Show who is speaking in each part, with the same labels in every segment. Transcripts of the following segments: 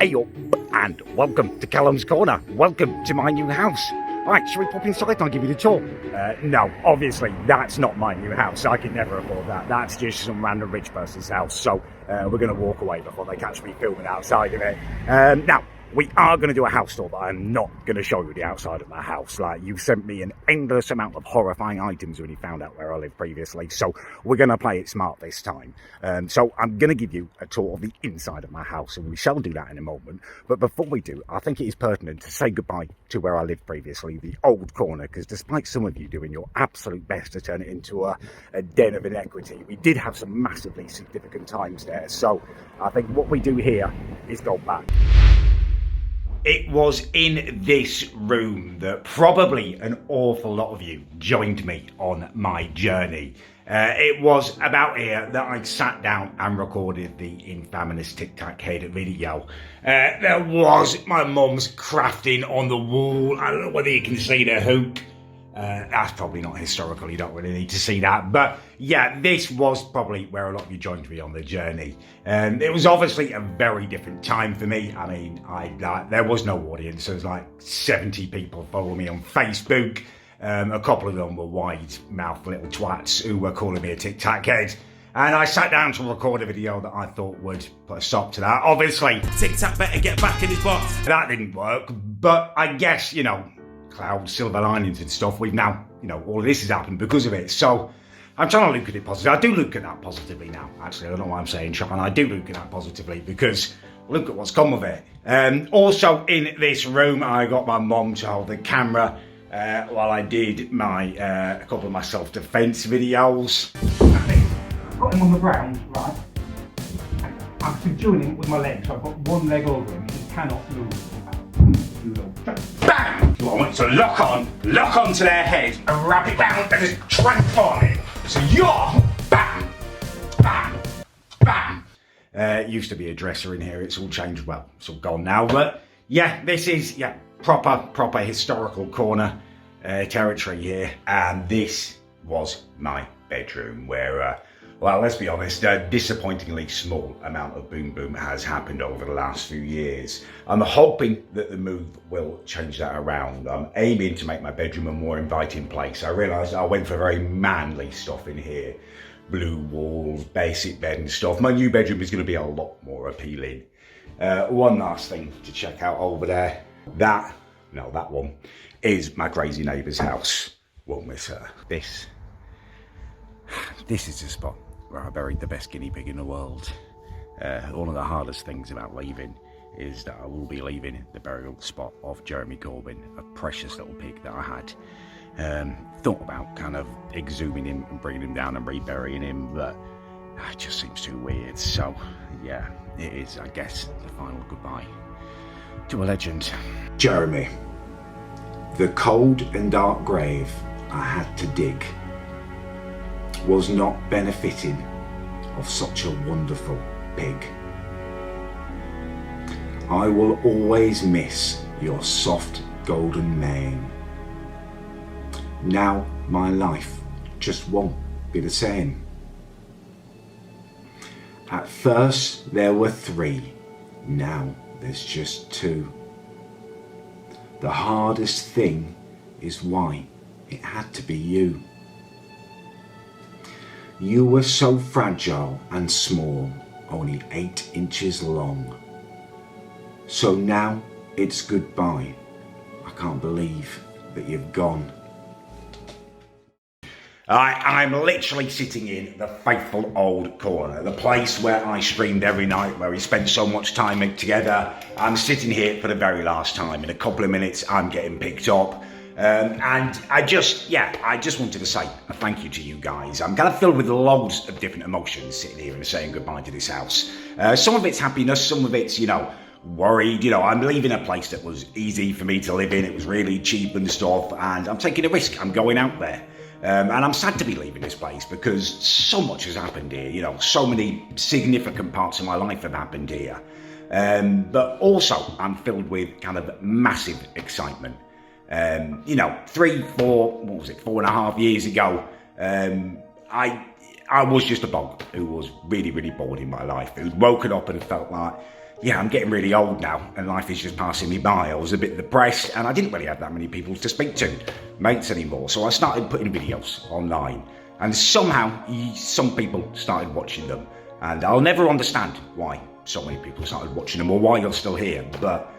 Speaker 1: Hey up, and welcome to Callum's Corner. Welcome to my new house. Right, shall we pop inside and I'll give you the tour? No, obviously, that's not my new house. I can never afford that. That's just some random rich person's house. So, we're going to walk away before they catch me filming outside of it. Now, we are going to do a house tour, but I'm not going to show you the outside of my house. Like, you sent me an endless amount of horrifying items when you found out where I lived previously, so we're going to play it smart this time. So I'm going to give you a tour of the inside of my house, and we shall do that in a moment. But before we do, I think it is pertinent to say goodbye to where I lived previously, the old corner, because despite some of you doing your absolute best to turn it into a den of inequity, we did have some massively significant times there. So I think what we do here is go back. It was in this room that probably an awful lot of you joined me on my journey. It was about here that I sat down and recorded the infamous Tic Tac Head video. There was my mum's crafting on the wall. I don't know whether you can see the hook. That's probably not historical, you don't really need to see that. But yeah, this was probably where a lot of you joined me on the journey. It was obviously a very different time for me. I mean, there was no audience. There was like 70 people following me on Facebook. A couple of them were wide-mouthed little twats who were calling me a Tic Tac Head. And I sat down to record a video that I thought would put a stop to that. Obviously,
Speaker 2: Tic Tac better get back in his box.
Speaker 1: That didn't work. But I guess, you know, clouds, silver linings and stuff. We've now, you know, all of this has happened because of it. So I'm trying to look at it positively. I do look at that positively now. Actually, I don't know why I'm saying Sean. I do look at that positively because look at what's come of it. Also in this room, I got my mum to hold the camera while I did my a couple of my self-defense videos. I've got him on the ground, right? I'm subduing him with my legs. So I've got one leg over him. He cannot move. Bam! I want to lock on to their head and wrap it round and just tramp on it. So you're bam, bam, bam. It used to be a dresser in here. It's all changed. Well, it's all gone now. But yeah, this is proper historical corner territory here. And this was my bedroom where, well, let's be honest, a disappointingly small amount of boom boom has happened over the last few years. I'm hoping that the move will change that around. I'm aiming to make my bedroom a more inviting place. I realised I went for very manly stuff in here. Blue walls, basic bed and stuff. My new bedroom is going to be a lot more appealing. One last thing to check out over there. That one is my crazy neighbour's house. Won't miss her. This is the spot where I buried the best guinea pig in the world. One of the hardest things about leaving is that I will be leaving the burial spot of Jeremy Corbyn, a precious little pig that I had. Thought about kind of exhuming him and bringing him down and reburying him, but it just seems too weird. So yeah, it is, I guess, the final goodbye to a legend. Jeremy, the cold and dark grave I had to dig was not benefiting of such a wonderful pig. I will always miss your soft golden mane. Now my life just won't be the same. At first there were 3, now there's just 2. The hardest thing is why it had to be you. You were so fragile and small, only 8 inches long. So now it's goodbye. I can't believe that you've gone. I'm literally sitting in the faithful old corner, the place where I streamed every night, where we spent so much time together. I'm sitting here for the very last time. In a couple of minutes, I'm getting picked up. And I just wanted to say a thank you to you guys. I'm kind of filled with loads of different emotions sitting here and saying goodbye to this house. Some of it's happiness, some of it's, worried. I'm leaving a place that was easy for me to live in. It was really cheap and stuff, and I'm taking a risk. I'm going out there. And I'm sad to be leaving this place because so much has happened here. So many significant parts of my life have happened here. But also, I'm filled with kind of massive excitement. 4.5 years ago, I was just a bog who was really, really bored in my life, who'd woken up and felt like Yeah, I'm getting really old now, and life is just passing me by. I was a bit depressed, and I didn't really have that many people to speak to, mates anymore. So I started putting videos online, and somehow some people started watching them. And I'll never understand why so many people started watching them, or why you're still here. But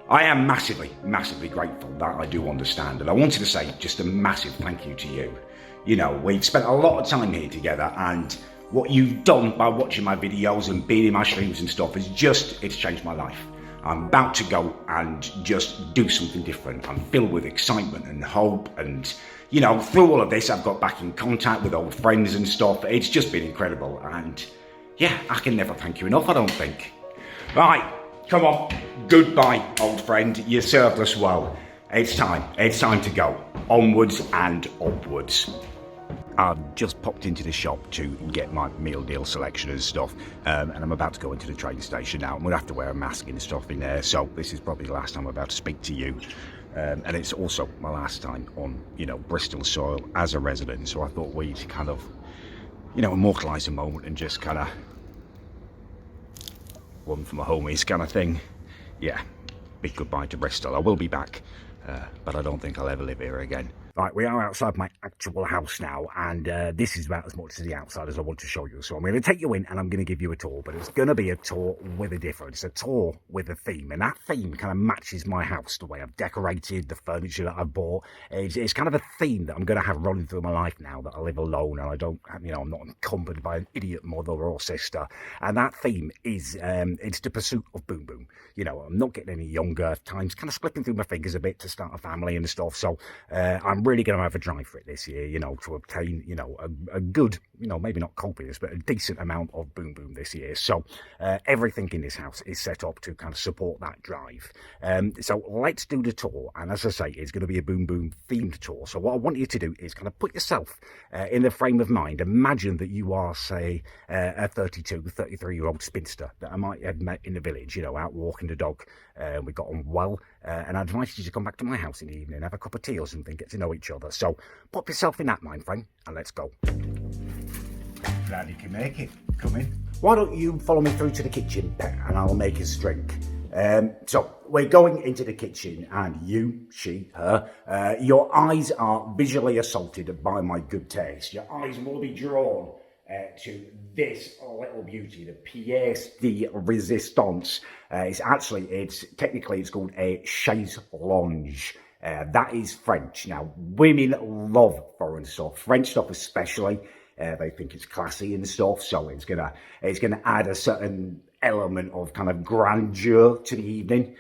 Speaker 1: I am massively, massively grateful that I do understand. And I wanted to say just a massive thank you to you. You know, we've spent a lot of time here together, and what you've done by watching my videos and being in my streams and stuff it's changed my life. I'm about to go and just do something different. I'm filled with excitement and hope, and you know, through all of this I've got back in contact with old friends and stuff. It's just been incredible, and yeah, I can never thank you enough, I don't think. Right, come on, goodbye old friend, you served us well. It's time to go, onwards and upwards. I've just popped into the shop to get my meal deal selection and stuff, and I'm about to go into the train station now. I'm going to have to wear a mask and stuff in there, so this is probably the last time I'm about to speak to you. And it's also my last time on, you know, Bristol soil as a resident, so I thought we'd kind of, you know, immortalise a moment and just kind of one for my homies kind of thing. Yeah, big goodbye to Bristol. I will be back, but I don't think I'll ever live here again. Right, we are outside my actual house now, and this is about as much as the outside as I want to show you. So I'm going to take you in and I'm going to give you a tour, but it's going to be a tour with a difference, a tour with a theme. And that theme kind of matches my house, the way I've decorated, the furniture that I've bought. It's kind of a theme that I'm going to have running through my life now that I live alone and I don't, you know, I'm not encumbered by an idiot mother or sister. And that theme is, it's the pursuit of boom boom. You know, I'm not getting any younger, time's kind of slipping through my fingers a bit to start a family and stuff. So I'm really going to have a drive for it this year, you know, to obtain, you know, a good, you know, maybe not copious, but a decent amount of boom boom this year. So everything in this house is set up to kind of support that drive. So let's do the tour. And as I say, it's going to be a boom boom themed tour. So what I want you to do is kind of put yourself in the frame of mind. Imagine that you are, say, a 32, 33-year-old spinster that I might have met in the village, you know, out walking the dog. We got on well, and I invited you to come back to my house in the evening, have a cup of tea or something, get to know each other. So pop yourself in that mind frame and let's go. Glad you can make it. Come in. Why don't you follow me through to the kitchen, pet, and I'll make us a drink. So we're going into the kitchen, and you, she, her, your eyes are visually assaulted by my good taste. Your eyes will be drawn to this little beauty, the pièce de résistance. It's technically it's called a chaise longue. That is French. Now, women love foreign stuff, French stuff especially. They think it's classy and stuff, so it's gonna add a certain element of kind of grandeur to the evening.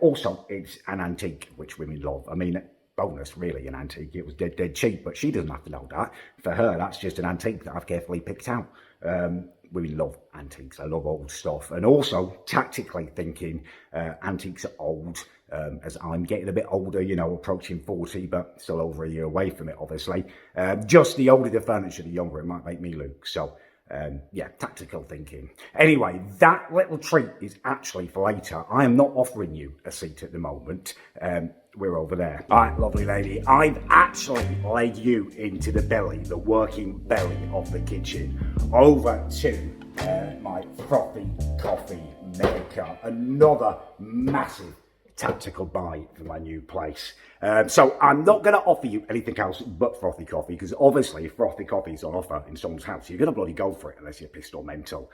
Speaker 1: Also, it's an antique, which women love. I mean, bonus, really, an antique. It was dead cheap, but she doesn't have to know that. For her, that's just an antique that I've carefully picked out. Women love antiques. I love old stuff. And also, tactically thinking, antiques are old. As I'm getting a bit older, you know, approaching 40, but still over a year away from it, obviously. Just the older the furniture, the younger it might make me look. So, yeah, tactical thinking. Anyway, that little treat is actually for later. I am not offering you a seat at the moment. We're over there. All right, lovely lady. I've actually laid you into the belly, the working belly of the kitchen, over to my frothy coffee maker. Another massive tactical buy for my new place. So I'm not going to offer you anything else but frothy coffee, because obviously if frothy coffee is on offer in someone's house, you're going to bloody go for it unless you're pissed or mental.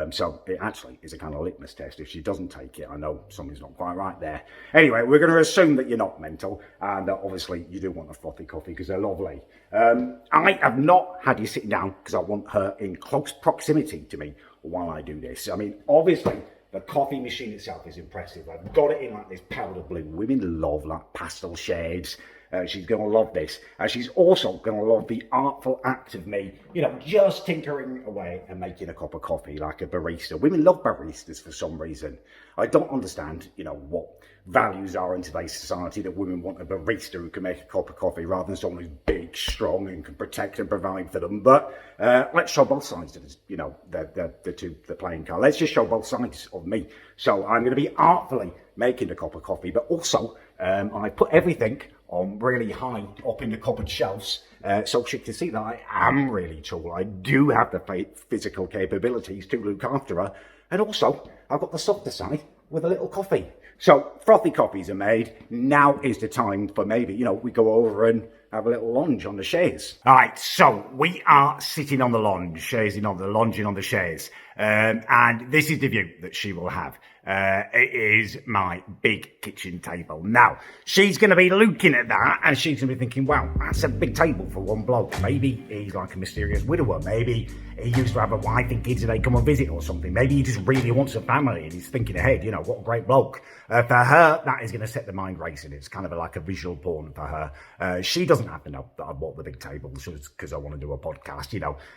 Speaker 1: So it actually is a kind of litmus test. If she doesn't take it, I know something's not quite right there. Anyway, we're going to assume that you're not mental, and obviously you do want a frothy coffee because they're lovely. I have not had you sitting down because I want her in close proximity to me while I do this. I mean, obviously, the coffee machine itself is impressive. I've got it in like this powder blue. Women love like pastel shades. She's going to love this. She's also going to love the artful act of me, you know, just tinkering away and making a cup of coffee like a barista. Women love baristas for some reason. I don't understand, you know, what values are in today's society that women want a barista who can make a cup of coffee rather than someone who's big, strong, and can protect and provide for them. But let's show both sides of this, you know, the playing card. Let's just show both sides of me. So I'm going to be artfully making a cup of coffee, but also I put everything on really high up in the cupboard shelves, so she can see that I am really tall. I do have the physical capabilities to look after her, And also, I've got the softer side with a little coffee. So, frothy coffees are made. Now is the time for maybe, we go over and have a little lunge on the chaise. All right, so we are sitting on the lunge, lunging on the chaise. And this is the view that she will have. It is my big kitchen table. Now, she's going to be looking at that and she's going to be thinking, wow, that's a big table for one bloke. Maybe he's like a mysterious widower. Maybe he used to have a wife and kids and they come and visit or something. Maybe he just really wants a family and he's thinking ahead, what a great bloke. For her, that is going to set the mind racing. It's kind of like a visual porn for her. She doesn't have to know that I bought the big table because I want to do a podcast.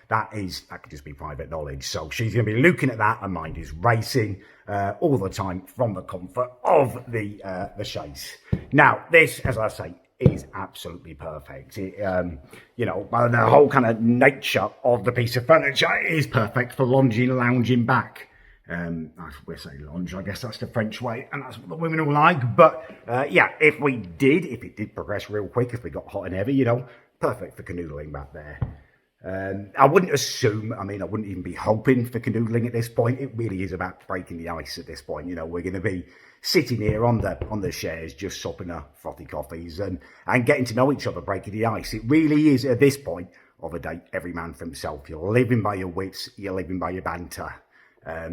Speaker 1: That could just be private knowledge. So she's going to be looking at that. Her mind is racing all the time from the comfort of the chaise. Now, this, as I say, is absolutely perfect. The whole kind of nature of the piece of furniture is perfect for lounging back. We say lunge, I guess that's the French way, and that's what the women all like. But if it did progress real quick, if we got hot and heavy, perfect for canoodling back there. I wouldn't assume, I wouldn't even be hoping for canoodling at this point. It really is about breaking the ice at this point. We're going to be sitting here on the chairs, just sopping our frothy coffees and getting to know each other, breaking the ice. It really is, at this point of a date, every man for himself. You're living by your wits, you're living by your banter.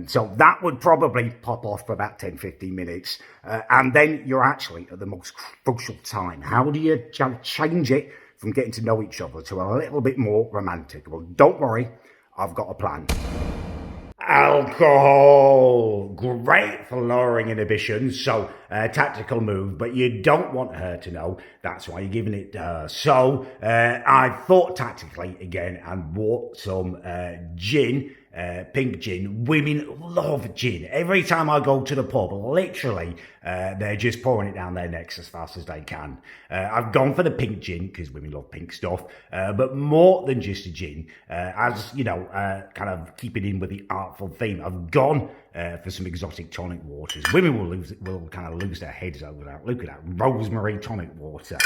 Speaker 1: So that would probably pop off for about 10, 15 minutes. And then you're actually at the most crucial time. How do you change it from getting to know each other to a little bit more romantic? Well, don't worry, I've got a plan. Alcohol, great for lowering inhibitions, so tactical move, but you don't want her to know, that's why you're giving it to her. So I thought tactically again and bought some gin, pink gin. Women love gin. Every time I go to the pub, literally, they're just pouring it down their necks as fast as they can. I've gone for the pink gin because women love pink stuff, but more than just a gin, kind of keeping in with the artful theme, I've gone for some exotic tonic waters. Women will kind of lose their heads over that. Look at that, rosemary tonic water.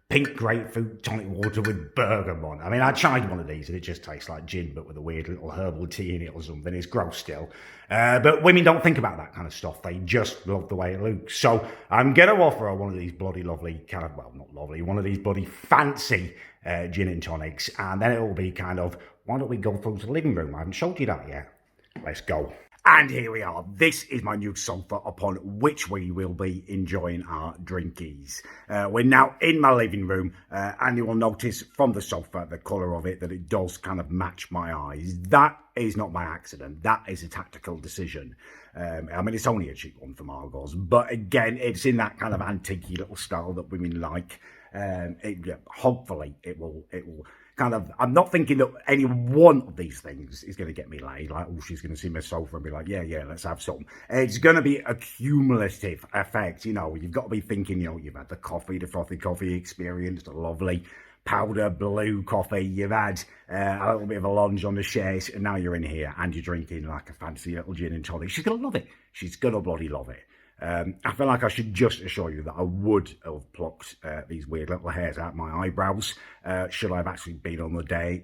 Speaker 1: Pink grapefruit tonic water with bergamot. I tried one of these and it just tastes like gin, but with a weird little herbal tea in it or something. It's gross still. But women don't think about that kind of stuff. They just love the way it looks. So I'm going to offer her one of these bloody lovely one of these bloody fancy gin and tonics. And then it will be kind of, why don't we go through to the living room? I haven't showed you that yet. Let's go. And here we are. This is my new sofa upon which we will be enjoying our drinkies. We're now in my living room, and you will notice from the sofa, the colour of it, that it does kind of match my eyes. That is not by accident. That is a tactical decision. It's only a cheap one from Argos, but again, it's in that kind of antique little style that women like. Hopefully it will kind of, I'm not thinking that any one of these things is going to get me laid. Like, she's going to see my sofa and be like, yeah, let's have some. It's going to be a cumulative effect. You've got to be thinking, you've had the frothy coffee experience, the lovely powder blue coffee. You've had a little bit of a lunge on the chaise, and now you're in here and you're drinking like a fancy little gin and tonic. She's going to love it. She's going to bloody love it. I feel like I should just assure you that I would have plucked these weird little hairs out my eyebrows should I have actually been on the day.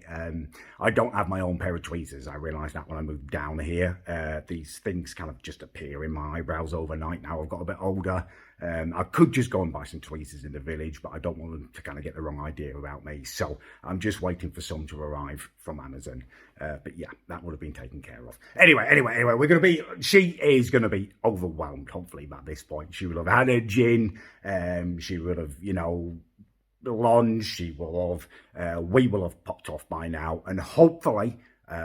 Speaker 1: I don't have my own pair of tweezers. I realised that when I moved down here. These things kind of just appear in my eyebrows overnight now I've got a bit older. I could just go and buy some tweezers in the village, but I don't want them to kind of get the wrong idea about me. So I'm just waiting for some to arrive from Amazon. But yeah, that would have been taken care of. Anyway, she is going to be overwhelmed, hopefully, by this point. She will have had a gin. She would have, lunch. She will have, we will have popped off by now. And hopefully,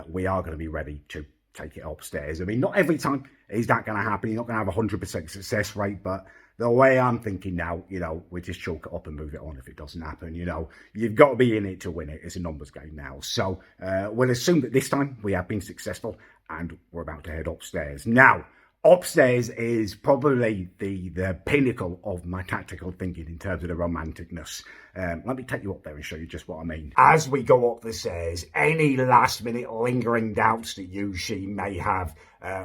Speaker 1: we are going to be ready to take it upstairs. Not every time is that going to happen. You're not going to have 100% success rate, but the way I'm thinking now, we just chalk it up and move it on if it doesn't happen. You've got to be in it to win it. It's a numbers game now. So we'll assume that this time we have been successful and we're about to head upstairs. Now, upstairs is probably the pinnacle of my tactical thinking in terms of the romanticness. Let me take you up there and show you just what I mean. As we go up the stairs, any last minute lingering doubts that she may have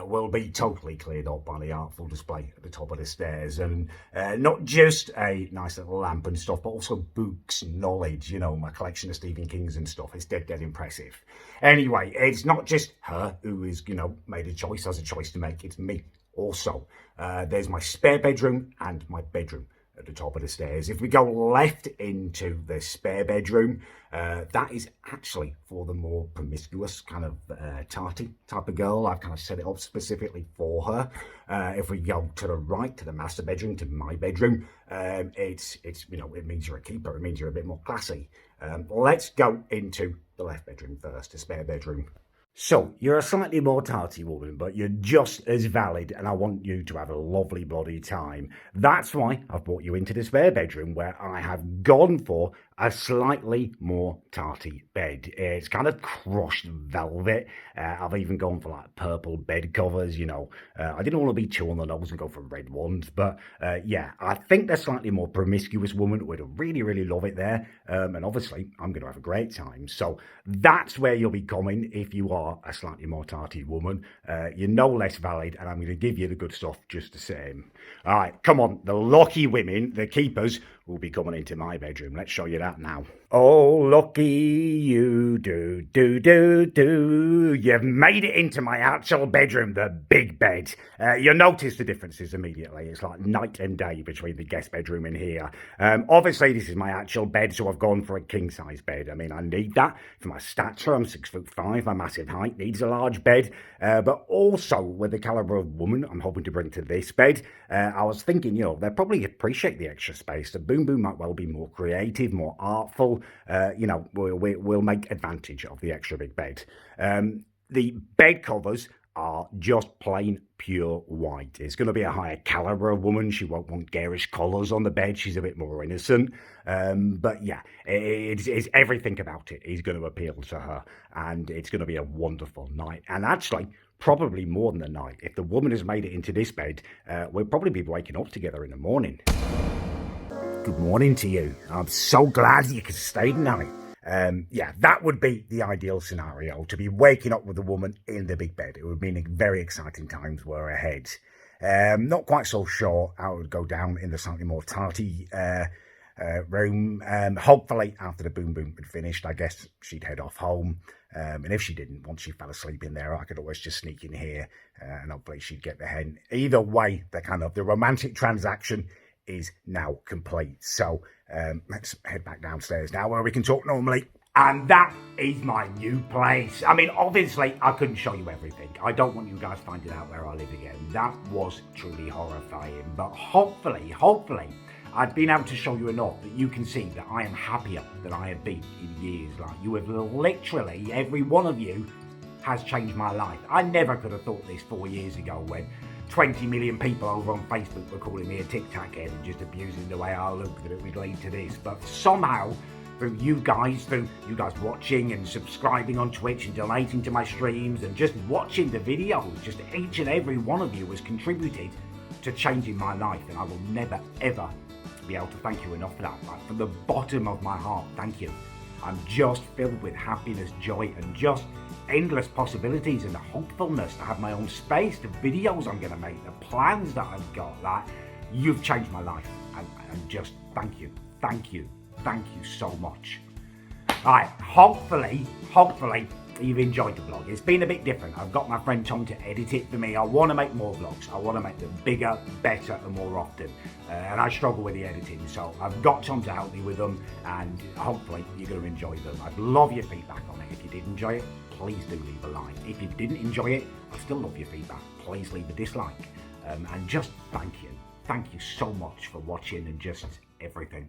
Speaker 1: will be totally cleared up by the artful display at the top of the stairs. And not just a nice little lamp and stuff, but also books, knowledge, you know, my collection of Stephen King's and stuff. It's dead impressive. Anyway, it's not just her who is, you know, made a choice, has a choice to make. It's me also. There's my spare bedroom and my bedroom at the top of the stairs. If we go left into the spare bedroom, that is actually for the more promiscuous kind of tarty type of girl. I've kind of set it up specifically for her. If we go to the right, to the master bedroom, to my bedroom, it's you know, it means you're a keeper. It means you're a bit more classy. Let's go into the left bedroom first, the spare bedroom. So, you're a slightly more tarty woman, but you're just as valid, and I want you to have a lovely bloody time. That's why I've brought you into the spare bedroom, where I have gone for a slightly more tarty bed. It's kind of crushed velvet. I've even gone for like purple bed covers, you know. I didn't want to be too on the nose and go for red ones, but yeah, I think the slightly more promiscuous woman would really love it there. And obviously, I'm going to have a great time. So that's where you'll be coming if you are a slightly more tarty woman. You're no less valid, and I'm going to give you the good stuff just the same. All right, come on. The lucky women, the keepers, will be coming into my bedroom. Let's show you that now. Oh, lucky you do. You've made it into my actual bedroom, the big bed. You'll notice the differences immediately. It's like night and day between the guest bedroom and here. Obviously, this is my actual bed, so I've gone for a king-size bed. I mean, I need that for my stature. I'm 6'5". My massive height needs a large bed. But also, with the caliber of woman I'm hoping to bring to this bed, I was thinking, you know, they'll probably appreciate the extra space. The Boom Boom might well be more creative, more artful. You know, we'll make advantage of the extra big bed. The bed covers are just plain pure white. It's going to be a higher caliber of woman. She won't want garish colours on the bed. She's a bit more innocent. But yeah, it's everything about it is going to appeal to her, and it's going to be a wonderful night. And actually, probably more than a night. If the woman has made it into this bed, we'll probably be waking up together in the morning. Good morning to you. I'm so glad you could stay tonight. Yeah, that would be the ideal scenario, to be waking up with a woman in the big bed. It would mean very exciting times were ahead. Not quite so sure how it would go down in the slightly more tarty room. Hopefully, after the Boom Boom had finished, I guess she'd head off home. And if she didn't, once she fell asleep in there, I could always just sneak in here, and hopefully she'd get the hen. Either way, the romantic transaction is now complete. So let's head back downstairs now, where we can talk normally. And that is my new place. I mean, obviously, I couldn't show you everything. I don't want you guys finding out where I live again. That was truly horrifying. But hopefully, I've been able to show you enough that you can see that I am happier than I have been in years. Like, you have literally, every one of you has changed my life. I never could have thought this 4 years ago, when 20 million people over on Facebook were calling me a Tic Tac head and just abusing the way I look, that it would lead to this. But somehow, through you guys watching and subscribing on Twitch and donating to my streams and just watching the videos, just each and every one of you has contributed to changing my life, and I will never ever be able to thank you enough for that. Like, from the bottom of my heart, thank you. I'm just filled with happiness, joy, and just endless possibilities and hopefulness to have my own space, the videos I'm going to make, the plans that I've got. Like, you've changed my life, and just thank you so much. Alright, hopefully you've enjoyed the vlog. It's been a bit different. I've got my friend Tom to edit it for me. I want to make more vlogs. I want to make them bigger, better, and more often. And I struggle with the editing, so I've got Tom to help me with them, and hopefully you're going to enjoy them. I'd love your feedback on it. If you did enjoy it, please do leave a like. If you didn't enjoy it, I still love your feedback. Please leave a dislike. And just thank you. Thank you so much for watching and just everything.